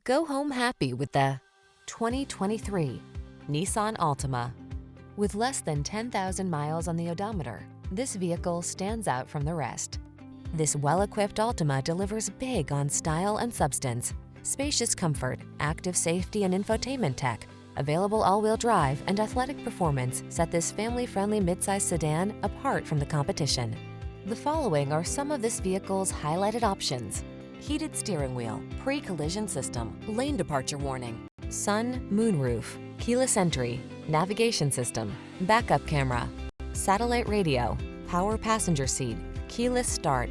Go home happy with the 2023 Nissan Altima. With less than 10,000 miles on the odometer, this vehicle stands out from the rest. This well-equipped Altima delivers big on style and substance. Spacious comfort, active safety and infotainment tech, available all-wheel drive and athletic performance set this family-friendly midsize sedan apart from the competition. The following are some of this vehicle's highlighted options: heated steering wheel, pre-collision system, lane departure warning, sun, moonroof, keyless entry, navigation system, backup camera, satellite radio, power passenger seat, keyless start.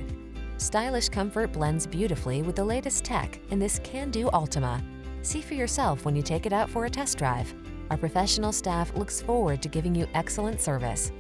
Stylish comfort blends beautifully with the latest tech in this can-do Altima. See for yourself when you take it out for a test drive. Our professional staff looks forward to giving you excellent service.